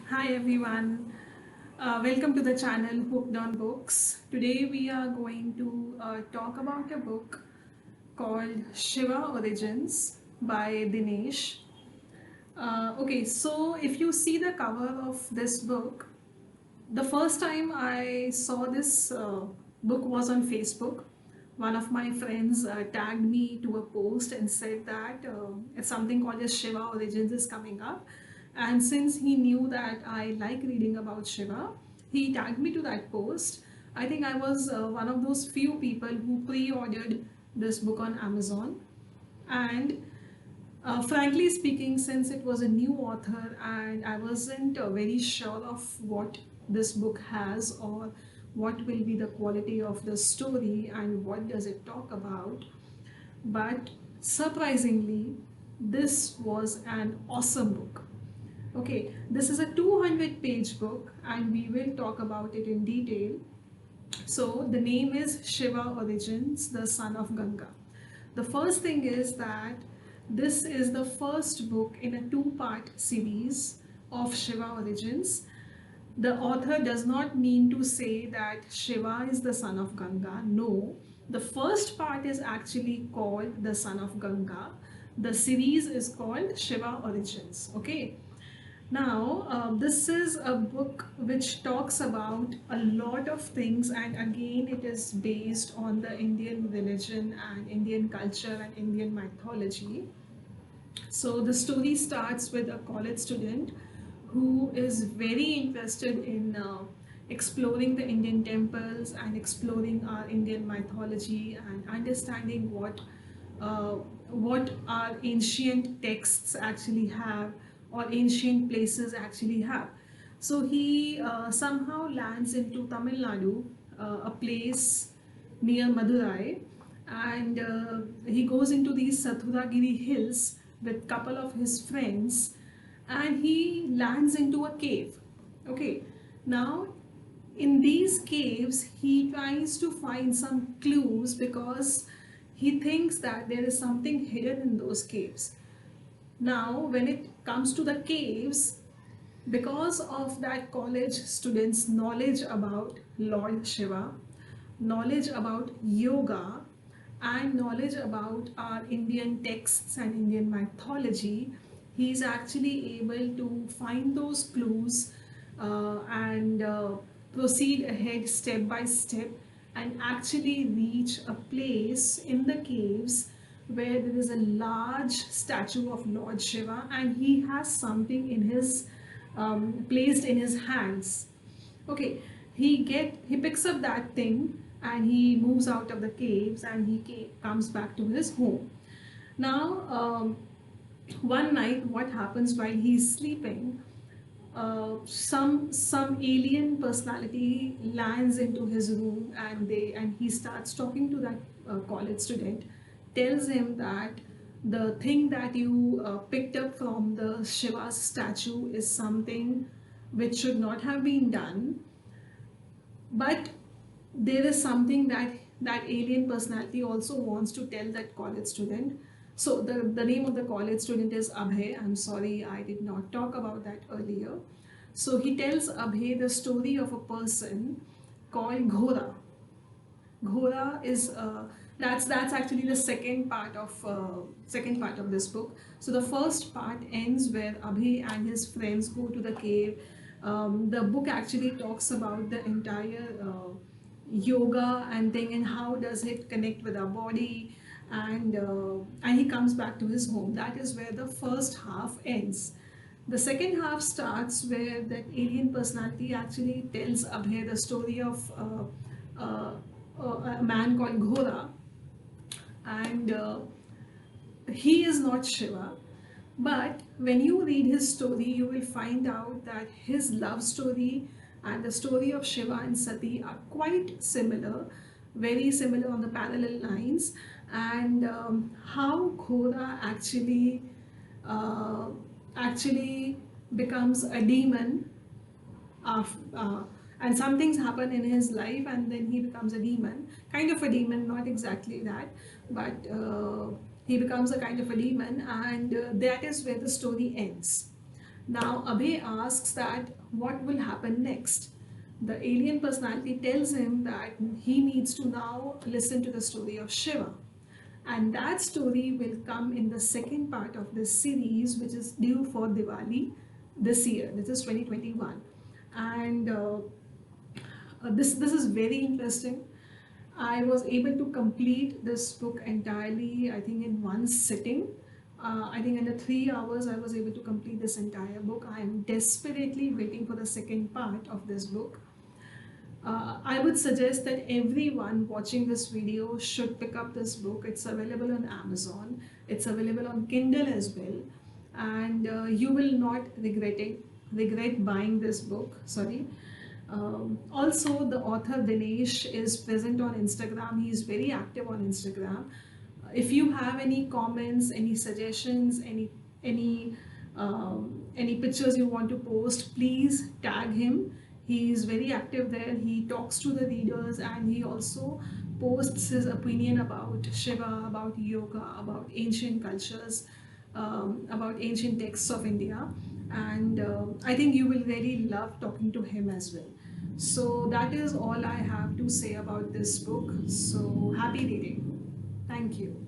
Hi everyone, welcome to the channel Hooked on Books. Today we are going to talk about a book called Shiva Origins by Dinesh. Okay, so if you see the cover of this book, the first time I saw this book was on Facebook. One of my friends tagged me to a post and said that it's something called as Shiva Origins is coming up. And since he knew that I like reading about Shiva, he tagged me to that post. I think I was one of those few people who pre ordered this book on Amazon. And frankly speaking, since it was a new author and I wasn't very sure of what this book has or what will be the quality of the story and what does it talk about, but surprisingly, this was an awesome book. Okay, this is a 200-page book and we will talk about it in detail. So the name is Shiva Origins, the son of Ganga. The first thing is that this is the first book in a two-part series of Shiva Origins. The author does not mean to say that Shiva is the son of Ganga. No, the first part is actually called the son of Ganga. The series is called Shiva Origins. Okay. Now, this is a book which talks about a lot of things, and again, it is based on the Indian religion and Indian culture and Indian mythology. So, the story starts with a college student who is very interested in exploring the Indian temples and exploring our Indian mythology and understanding uh, what our ancient texts actually have or ancient places actually have. So he somehow lands into Tamil Nadu, a place near Madurai, and he goes into these Sathuragiri hills with couple of his friends, and he lands into a cave. Okay, now in these caves he tries to find some clues because he thinks that there is something hidden in those caves. Now, when it comes to the caves, because of that college students' knowledge about Lord Shiva, knowledge about yoga, and knowledge about our Indian texts and Indian mythology, he is actually able to find those clues and proceed ahead step by step and actually reach a place in the caves where there is a large statue of Lord Shiva and he has something in his placed in his hands. Okay, he picks up that thing and he moves out of the caves and he comes back to his home. Now, one night, what happens while he's sleeping? Some alien personality lands into his room and he starts talking to that college student, tells him that the thing that you picked up from the Shiva's statue is something which should not have been done, but there is something that that alien personality also wants to tell that college student. So the name of the college student is Abhay. I'm sorry I did not talk about that earlier. So he tells Abhay the story of a person called Ghora. Ghora is that's actually the second part of this book. So the first part ends where Abhi and his friends go to the cave. The book actually talks about the entire yoga and thing and how does it connect with our body and he comes back to his home. That is where the first half ends. The second half starts where that alien personality actually tells Abhay the story of a man called Ghora, and he is not Shiva. But when you read his story, you will find out that his love story and the story of Shiva and Sati are quite similar, very similar on the parallel lines, and how Ghora uh, actually becomes a demon of, and some things happen in his life and then he becomes a demon, kind of a demon, not exactly that, but he becomes a kind of a demon, and that is where the story ends. Now, Abhay asks that what will happen next. The alien personality tells him that he needs to now listen to the story of Shiva. And that story will come in the second part of this series, which is due for Diwali this year. This is 2021. And this is very interesting. I was able to complete this book entirely, I think, in one sitting. I think under 3 hours, I was able to complete this entire book. I am desperately waiting for the second part of this book. I would suggest that everyone watching this video should pick up this book. It's available on Amazon. It's available on Kindle as well, and you will not regret buying this book. Sorry. Also, the author Dinesh is present on Instagram. He is very active on Instagram. If you have any comments, any suggestions, any pictures you want to post, please tag him. He is very active there. He talks to the readers, and he also posts his opinion about Shiva, about yoga, about ancient cultures, about ancient texts of India. And I think you will really love talking to him as well. So that is all I have to say about this book. So happy reading. Thank you.